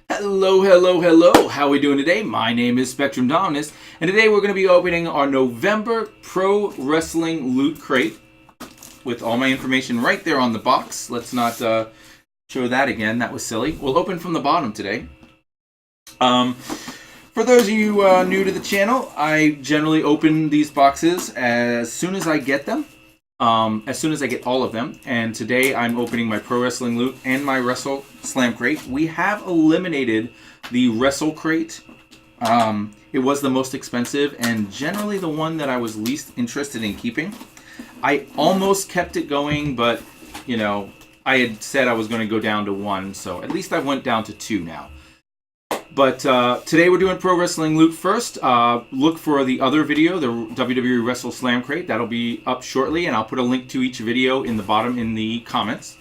Hello, hello, hello. How are we doing today? My name is SpectrumDominus, and today we're going to be opening our November Pro Wrestling Loot Crate with all my information right there on the box. Let's not show that again. That was silly. We'll open from the bottom today. For those of you new to the channel, I generally open these boxes as soon as I get them. As soon as I get all of them. And today I'm opening my Pro Wrestling Loot and my Wrestle Slam Crate. We have eliminated the Wrestle Crate. It was the most expensive and generally the one that I was least interested in keeping. I almost kept it going, but, you know, I had said I was going to go down to one, so at least I went down to two now. But today we're doing Pro Wrestling Loot first. Look for the other video, the WWE Wrestle Slam Crate. That'll be up shortly, and I'll put a link to each video in the bottom in the comments.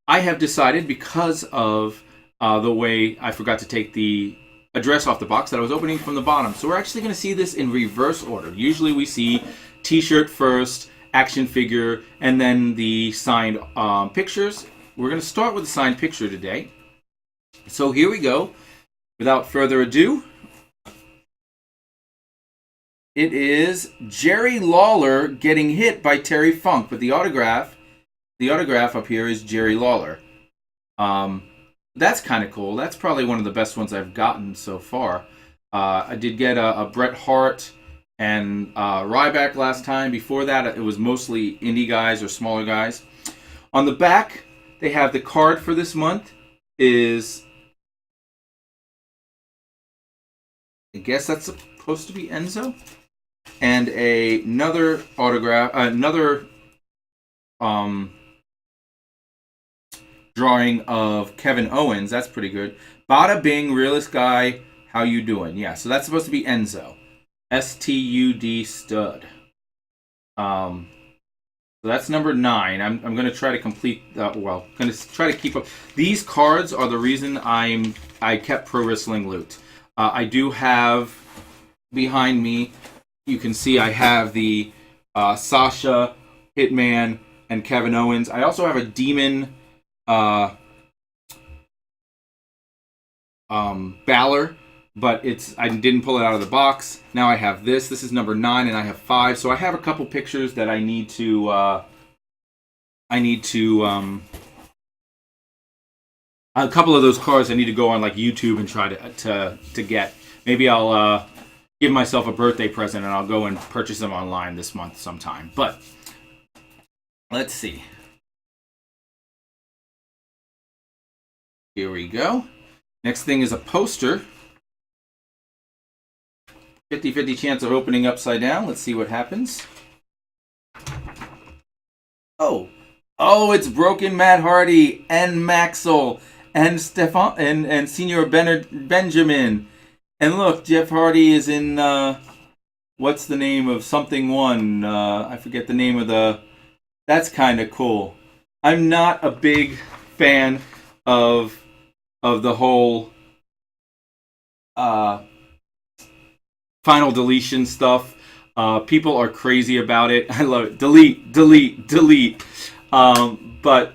I have decided, because of the way I forgot to take the address off the box, that I was opening from the bottom. So we're actually going to see this in reverse order. Usually we see T-shirt first, action figure, and then the signed pictures. We're going to start with the signed picture today. So here we go. Without further ado, it is Jerry Lawler getting hit by Terry Funk, but the autograph up here is Jerry Lawler. That's kind of cool. That's probably one of the best ones I've gotten so far. I did get a Bret Hart and Ryback last time. Before that, it was mostly indie guys or smaller guys. On the back, they have the card for this month is, I guess that's supposed to be Enzo, and another autograph, another drawing of Kevin Owens. That's pretty good. Bada bing, realist guy, how you doing? Yeah, so that's supposed to be Enzo, STUD stud. So that's number 9. I'm going to try to complete. Going to try to keep up. These cards are the reason I kept Pro Wrestling Loot. I do have behind me, you can see I have the Sasha, Hitman, and Kevin Owens. I also have a Demon Balor, but I didn't pull it out of the box. Now I have this. This is number 9, and I have 5. So I have a couple pictures that I need to a couple of those cards I need to go on like YouTube and try to get. Maybe I'll give myself a birthday present and I'll go and purchase them online this month sometime. But let's see. Here we go. Next thing is a poster. 50-50 chance of opening upside down. Let's see what happens. Oh, it's Broken Matt Hardy and Maxwell and Stefan and Senior Benjamin. And look, Jeff Hardy is in what's the name of something one? I forget the name of the. That's kind of cool. I'm not a big fan of the whole final deletion stuff. People are crazy about it. I love it. Delete. But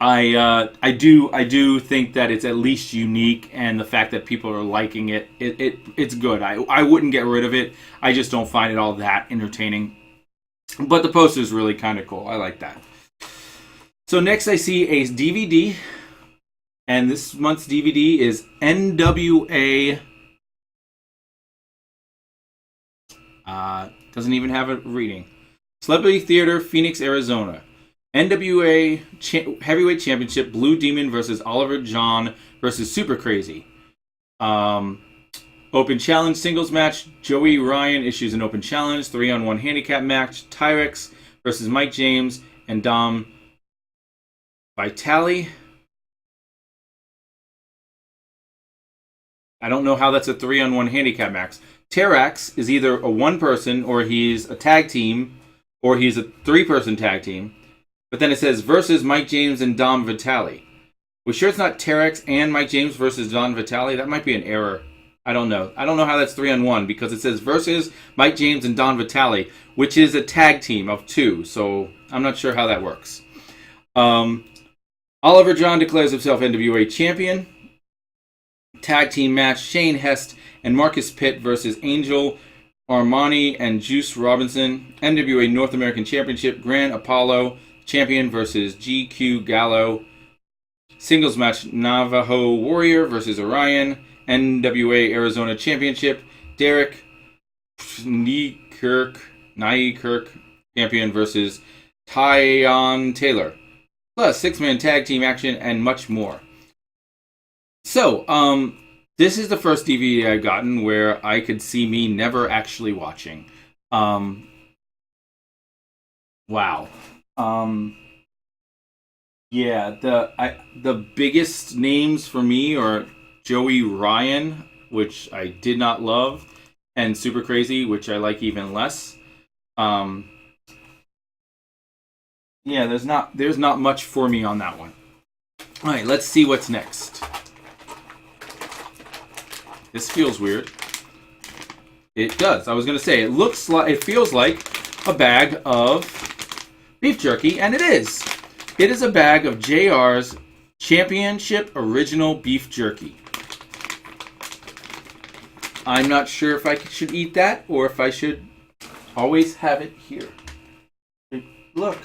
I do think that it's at least unique, and the fact that people are liking it's good. I wouldn't get rid of it. I just don't find it all that entertaining. But the poster is really kind of cool. I like that. So next I see a DVD, and this month's DVD is NWA. Doesn't even have a reading. Celebrity Theater, Phoenix, Arizona. NWA Heavyweight Championship, Blue Demon versus Oliver John versus Super Crazy. Open Challenge singles match. Joey Ryan issues an open challenge. 3-on-1 handicap match. Tyrex versus Mike James and Dom Vitale. I don't know how that's a 3-on-1 handicap match. Tyrex is either a one-person, or he's a tag team, or he's a 3-person tag team. But then it says versus Mike James and Dom Vitale. We're sure it's not Tyrex and Mike James versus Dom Vitale? That might be an error. I don't know. I don't know how that's 3-on-1, because it says versus Mike James and Don Vitale, which is a tag team of 2. So I'm not sure how that works. On Oliver John declares himself NWA champion. Tag team match, Shane Hest and Marcus Pitt versus Angel Armani and Juice Robinson. NWA North American Championship, Grand Apollo champion versus GQ Gallo. Singles match, Navajo Warrior versus Orion. NWA Arizona Championship, Derek Nykirk champion versus Tyon Taylor. Plus 6-man tag team action and much more. So, this is the first DVD I've gotten where I could see me never actually watching. Wow. Yeah, the biggest names for me are Joey Ryan, which I did not love, and Super Crazy, which I like even less. Yeah, there's not much for me on that one. All right, let's see what's next. This feels weird. It does. I was gonna say it feels like a bag of beef jerky, and it is. It is a bag of JR's Championship Original Beef Jerky. I'm not sure if I should eat that or if I should always have it here. Look,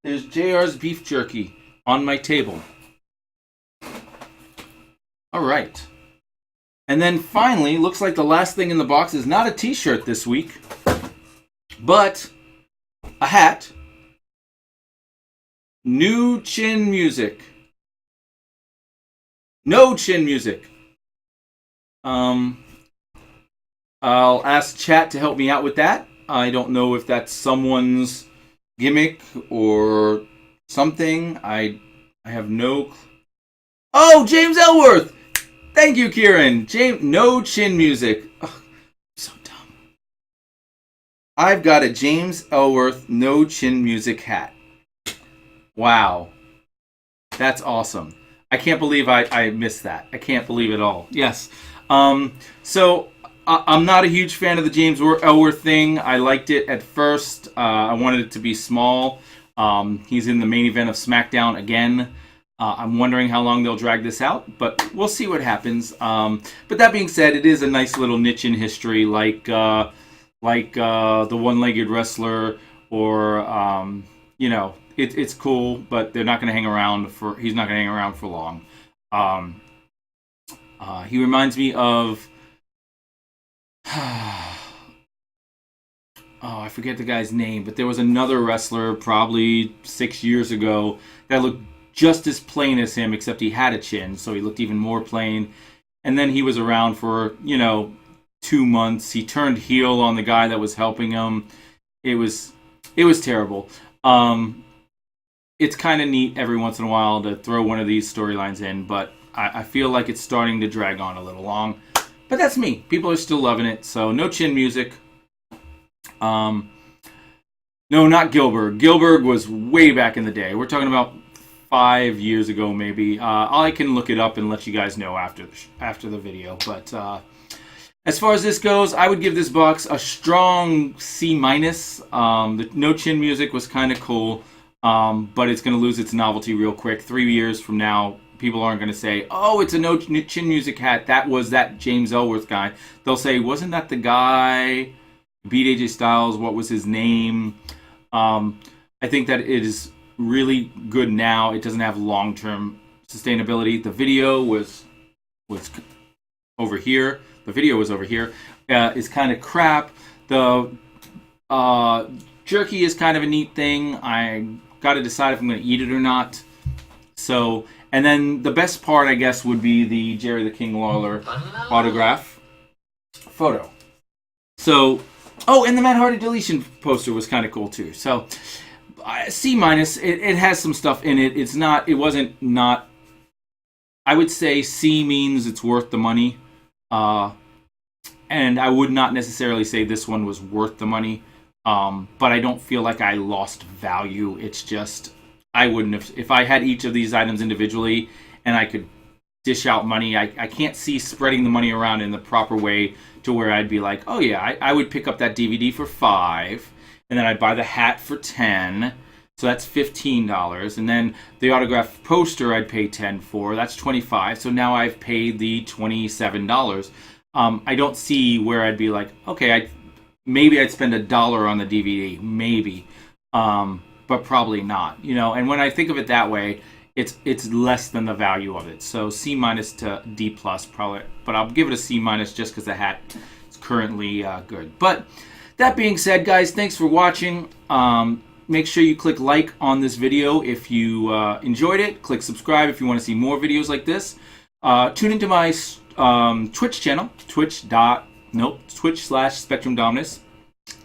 there's JR's Beef Jerky on my table. All right. And then finally, looks like the last thing in the box is not a t-shirt this week, but a hat. New Chin Music. No Chin Music. I'll ask chat to help me out with that. I don't know if that's someone's gimmick or something. I have no... Oh, James Ellsworth! Thank you, Kieran. No Chin Music. Oh, so dumb. I've got a James Ellsworth No Chin Music hat. Wow. That's awesome. I can't believe I missed that. I can't believe it all. Yes. So I'm not a huge fan of the James Ellsworth thing. I liked it at first. I wanted it to be small. He's in the main event of SmackDown again. I'm wondering how long they'll drag this out, but we'll see what happens. But that being said, it is a nice little niche in history, like the one-legged wrestler, or it's cool. But they're not going to hang around for. He's not going to hang around for long. He reminds me of. I forget the guy's name, but there was another wrestler probably 6 years ago that looked just as plain as him, except he had a chin, so he looked even more plain. And then he was around for, 2 months. He turned heel on the guy that was helping him. It was terrible. It's kind of neat every once in a while to throw one of these storylines in, but I feel like it's starting to drag on a little long. But that's me. People are still loving it, so no Chin Music. No, not Gilbert. Gilbert was way back in the day. We're talking about 5 years ago, maybe. I can look it up and let you guys know after the video. But as far as this goes, I would give this box a strong C-. The No Chin Music was kind of cool, but it's going to lose its novelty real quick. 3 years from now, people aren't going to say, "Oh, it's a No Chin Music hat. That was that James Ellsworth guy." They'll say, "Wasn't that the guy who beat AJ Styles? What was his name?" I think that it is really good now. It doesn't have long-term sustainability. The video was over here. The video was over here. It's kind of crap. The jerky is kind of a neat thing. I got to decide if I'm going to eat it or not. So, and then the best part, I guess, would be the Jerry the King Lawler autograph photo. So, and the Matt Hardy deletion poster was kind of cool too. So, C-. It has some stuff in it. It wasn't not. I would say C means it's worth the money. And I would not necessarily say this one was worth the money. But I don't feel like I lost value. It's just, I wouldn't have, if I had each of these items individually and I could dish out money, I can't see spreading the money around in the proper way to where I'd be like, oh yeah, I would pick up that DVD for $5, and then I'd buy the hat for $10, So that's $15. And then the autographed poster I'd pay $10 for. That's $25. So now I've paid the $27. I don't see where I'd be like, okay, maybe I'd spend $1 on the DVD, maybe, but probably not. You know, and when I think of it that way, it's less than the value of it. So C- to D+ probably, but I'll give it a C- just because the hat is currently good. But that being said, guys, thanks for watching. Make sure you click like on this video if you enjoyed it. Click subscribe if you want to see more videos like this. Tune into my Twitch channel, Twitch/SpectrumDominus.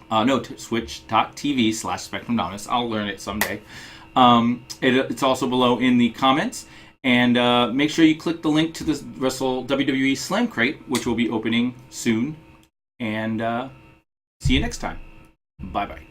Twitch.tv/SpectrumDominus. I'll learn it someday. It's also below in the comments. And make sure you click the link to the WWE Slam Crate, which will be opening soon. And see you next time. Bye-bye.